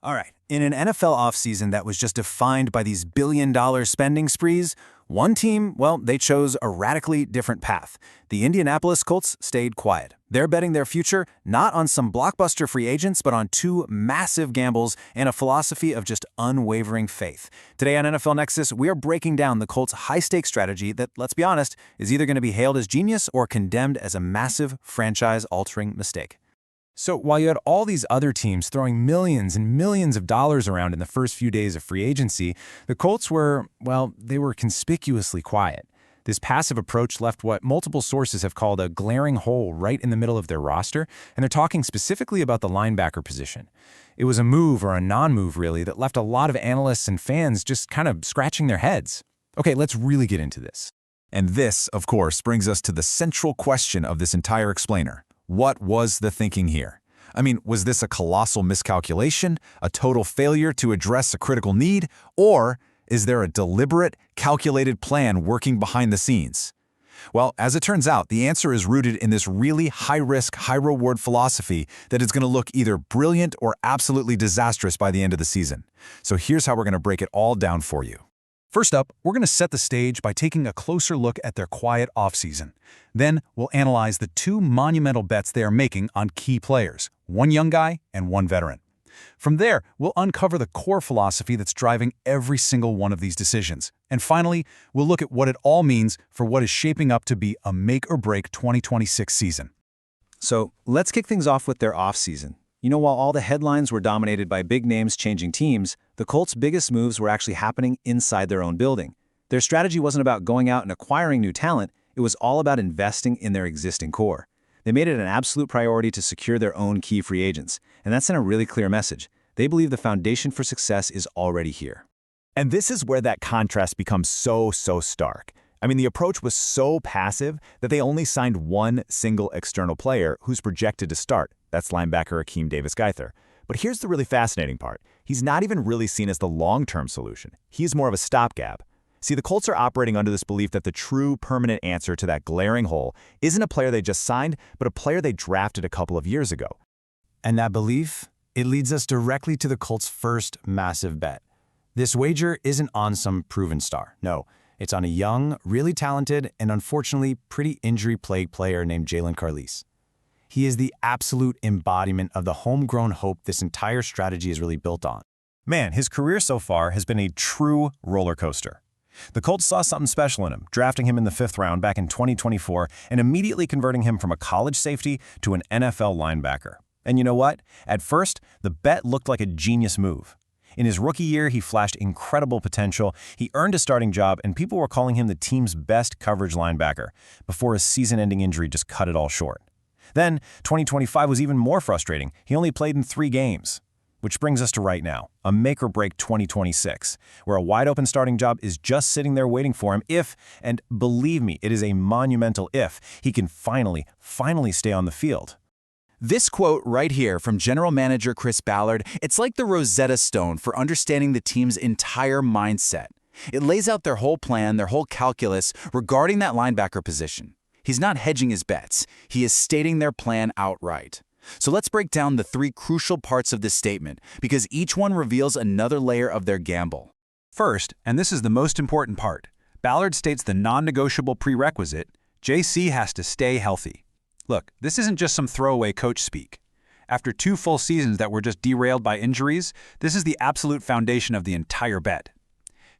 All right, in an NFL offseason that was just defined by these billion-dollar spending sprees, one team, well, they chose a radically different path. The Indianapolis Colts stayed quiet. They're betting their future not on some blockbuster free agents, but on two massive gambles and a philosophy of just unwavering faith. Today on NFL Nexus, we are breaking down the Colts' high-stakes strategy that, let's be honest, is either going to be hailed as genius or condemned as a massive franchise-altering mistake. So while you had all these other teams throwing millions and millions of dollars around in the first few days of free agency, the Colts were, well, they were conspicuously quiet. This passive approach left what multiple sources have called a glaring hole right in the middle of their roster, and they're talking specifically about the linebacker position. It was a move or a non-move, really, that left a lot of analysts and fans just kind of scratching their heads. Okay, let's really get into this. And this, of course, brings us to the central question of this entire explainer. What was the thinking here? I mean, was this a colossal miscalculation, a total failure to address a critical need, or is there a deliberate, calculated plan working behind the scenes? Well, as it turns out, the answer is rooted in this really high-risk, high-reward philosophy that is going to look either brilliant or absolutely disastrous by the end of the season. So here's how we're going to break it all down for you. First up, we're going to set the stage by taking a closer look at their quiet offseason. Then, we'll analyze the two monumental bets they are making on key players, one young guy and one veteran. From there, we'll uncover the core philosophy that's driving every single one of these decisions. And finally, we'll look at what it all means for what is shaping up to be a make-or-break 2026 season. So let's kick things off with their offseason. You know, while all the headlines were dominated by big names changing teams, the Colts' biggest moves were actually happening inside their own building. Their strategy wasn't about going out and acquiring new talent, it was all about investing in their existing core. They made it an absolute priority to secure their own key free agents, and that sent a really clear message. They believe the foundation for success is already here. And this is where that contrast becomes so stark. I mean, the approach was so passive that they only signed one single external player who's projected to start. That's linebacker Akeem Davis-Gaither. But here's the really fascinating part. He's not even really seen as the long-term solution. He's more of a stopgap. See, the Colts are operating under this belief that the true permanent answer to that glaring hole isn't a player they just signed, but a player they drafted a couple of years ago. And that belief, it leads us directly to the Colts' first massive bet. This wager isn't on some proven star. No, it's on a young, really talented, and unfortunately pretty injury-plagued player named Jalen Carlise. He is the absolute embodiment of the homegrown hope this entire strategy is really built on. Man, his career so far has been a true roller coaster. The Colts saw something special in him, drafting him in the 5th round back in 2024 and immediately converting him from a college safety to an NFL linebacker. And you know what? At first, the bet looked like a genius move. In his rookie year, he flashed incredible potential, he earned a starting job, and people were calling him the team's best coverage linebacker, before a season-ending injury just cut it all short. Then, 2025 was even more frustrating. He only played in 3 games. Which brings us to right now, a make-or-break 2026, where a wide-open starting job is just sitting there waiting for him if, and believe me, it is a monumental if, he can finally stay on the field. This quote right here from General Manager Chris Ballard, it's like the Rosetta Stone for understanding the team's entire mindset. It lays out their whole plan, their whole calculus regarding that linebacker position. He's not hedging his bets. He is stating their plan outright. So let's break down the 3 crucial parts of this statement, because each one reveals another layer of their gamble. First, and this is the most important part, Ballard states the non-negotiable prerequisite, JC has to stay healthy. Look, this isn't just some throwaway coach speak. After 2 full seasons that were just derailed by injuries, this is the absolute foundation of the entire bet.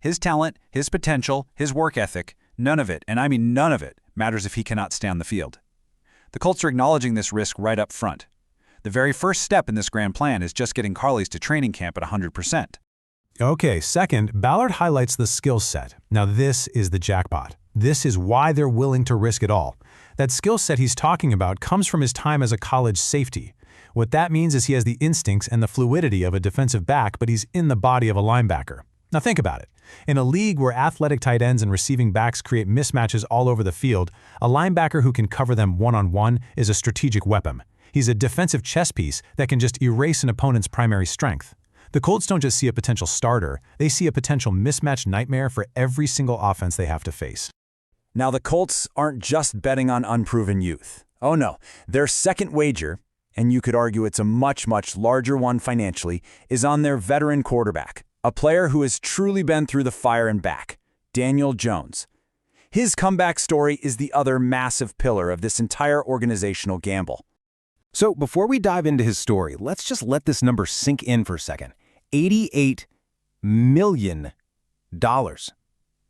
His talent, his potential, his work ethic, none of it, and I mean none of it, matters if he cannot stay on the field. The Colts are acknowledging this risk right up front. The very first step in this grand plan is just getting Carlise to training camp at 100%. Okay, second, Ballard highlights the skill set. Now this is the jackpot. This is why they're willing to risk it all. That skill set he's talking about comes from his time as a college safety. What that means is he has the instincts and the fluidity of a defensive back, but he's in the body of a linebacker. Now think about it. In a league where athletic tight ends and receiving backs create mismatches all over the field, a linebacker who can cover them one-on-one is a strategic weapon. He's a defensive chess piece that can just erase an opponent's primary strength. The Colts don't just see a potential starter, they see a potential mismatch nightmare for every single offense they have to face. Now, the Colts aren't just betting on unproven youth. Oh no, their second wager, and you could argue it's a much, much larger one financially, is on their veteran quarterback, a player who has truly been through the fire and back, Daniel Jones. His comeback story is the other massive pillar of this entire organizational gamble. So before we dive into his story, let's just let this number sink in for a second. $88 million.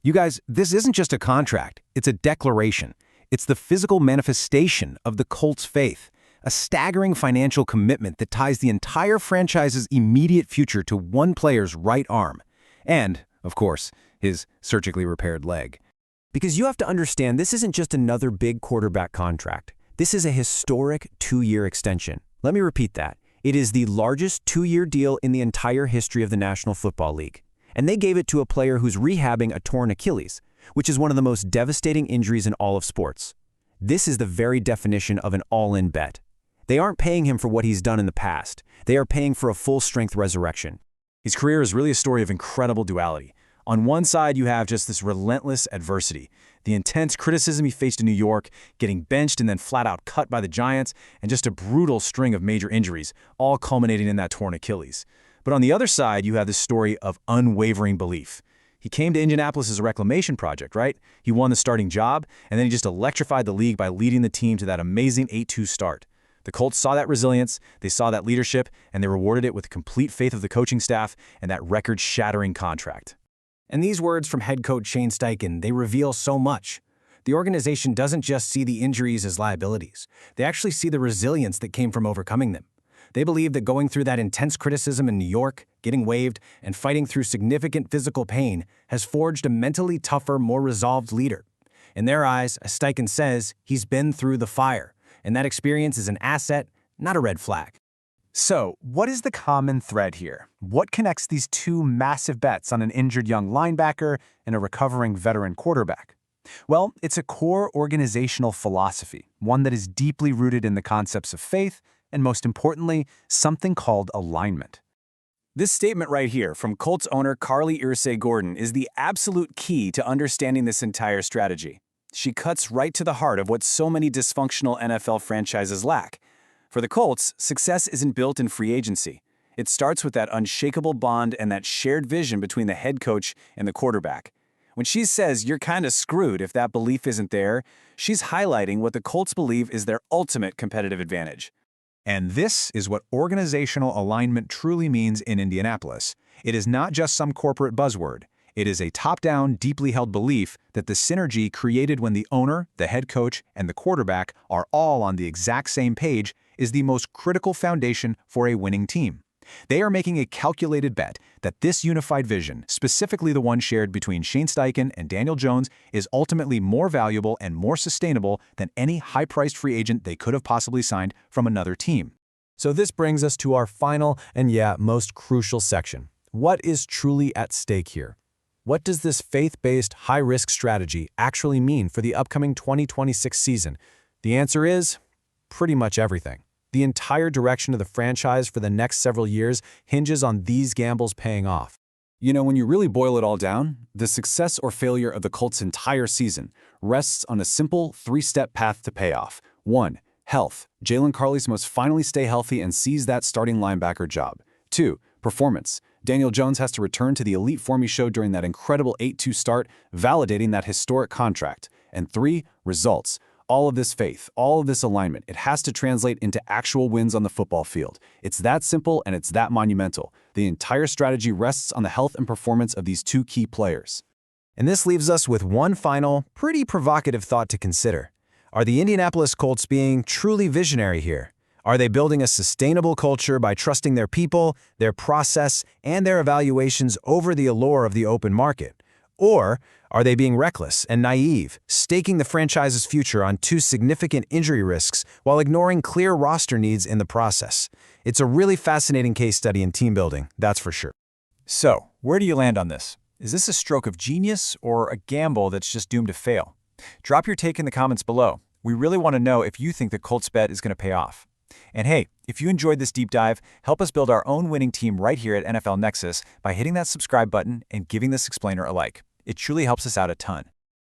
You guys, this isn't just a contract, it's a declaration. It's the physical manifestation of the Colts' faith, a staggering financial commitment that ties the entire franchise's immediate future to one player's right arm. And, of course, his surgically repaired leg. Because you have to understand, this isn't just another big quarterback contract. This is a historic 2-year extension. Let me repeat that. It is the largest 2-year deal in the entire history of the National Football League. And they gave it to a player who's rehabbing a torn Achilles, which is one of the most devastating injuries in all of sports. This is the very definition of an all-in bet. They aren't paying him for what he's done in the past. They are paying for a full-strength resurrection. His career is really a story of incredible duality. On one side, you have just this relentless adversity, the intense criticism he faced in New York, getting benched and then flat-out cut by the Giants, and just a brutal string of major injuries, all culminating in that torn Achilles. But on the other side, you have this story of unwavering belief. He came to Indianapolis as a reclamation project, right? He won the starting job, and then he just electrified the league by leading the team to that amazing 8-2 start. The Colts saw that resilience, they saw that leadership, and they rewarded it with complete faith of the coaching staff and that record-shattering contract. And these words from head coach Shane Steichen, they reveal so much. The organization doesn't just see the injuries as liabilities. They actually see the resilience that came from overcoming them. They believe that going through that intense criticism in New York, getting waived, and fighting through significant physical pain has forged a mentally tougher, more resolved leader. In their eyes, as Steichen says, he's been through the fire, and that experience is an asset, not a red flag. So, what is the common thread here? What connects these two massive bets on an injured young linebacker and a recovering veteran quarterback? Well, it's a core organizational philosophy, one that is deeply rooted in the concepts of faith and, most importantly, something called alignment. This statement right here from Colts owner Carly Irsay-Gordon is the absolute key to understanding this entire strategy. She cuts right to the heart of what so many dysfunctional NFL franchises lack. For the Colts, success isn't built in free agency. It starts with that unshakable bond and that shared vision between the head coach and the quarterback. When she says you're kind of screwed if that belief isn't there, she's highlighting what the Colts believe is their ultimate competitive advantage. And this is what organizational alignment truly means in Indianapolis. It is not just some corporate buzzword. It is a top-down, deeply held belief that the synergy created when the owner, the head coach, and the quarterback are all on the exact same page is the most critical foundation for a winning team. They are making a calculated bet that this unified vision, specifically the one shared between Shane Steichen and Daniel Jones, is ultimately more valuable and more sustainable than any high-priced free agent they could have possibly signed from another team. So this brings us to our final and, most crucial section. What is truly at stake here? What does this faith-based, high-risk strategy actually mean for the upcoming 2026 season? The answer is pretty much everything. The entire direction of the franchise for the next several years hinges on these gambles paying off. You know, when you really boil it all down, the success or failure of the Colts' entire season rests on a simple 3-step path to payoff. 1. Health. Jalen Carlys must finally stay healthy and seize that starting linebacker job. 2. Performance. Daniel Jones has to return to the elite form he showed during that incredible 8-2 start, validating that historic contract. And 3. Results. All of this faith, all of this alignment, it has to translate into actual wins on the football field. It's that simple and it's that monumental. The entire strategy rests on the health and performance of these two key players. And this leaves us with one final, pretty provocative thought to consider. Are the Indianapolis Colts being truly visionary here? Are they building a sustainable culture by trusting their people, their process, and their evaluations over the allure of the open market? Or are they being reckless and naive, staking the franchise's future on two significant injury risks while ignoring clear roster needs in the process? It's a really fascinating case study in team building, that's for sure. So, where do you land on this? Is this a stroke of genius or a gamble that's just doomed to fail? Drop your take in the comments below. We really want to know if you think the Colts bet is going to pay off. And hey, if you enjoyed this deep dive, help us build our own winning team right here at NFL Nexus by hitting that subscribe button and giving this explainer a like. It truly helps us out a ton.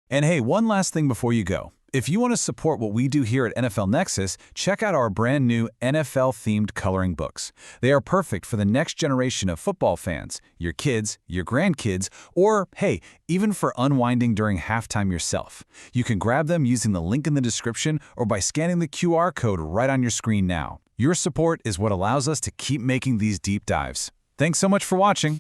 And hey, one last thing before you go. If you want to support what we do here at NFL Nexus, check out our brand new NFL-themed coloring books. They are perfect for the next generation of football fans, your kids, your grandkids, or, hey, even for unwinding during halftime yourself. You can grab them using the link in the description or by scanning the QR code right on your screen now. Your support is what allows us to keep making these deep dives. Thanks so much for watching.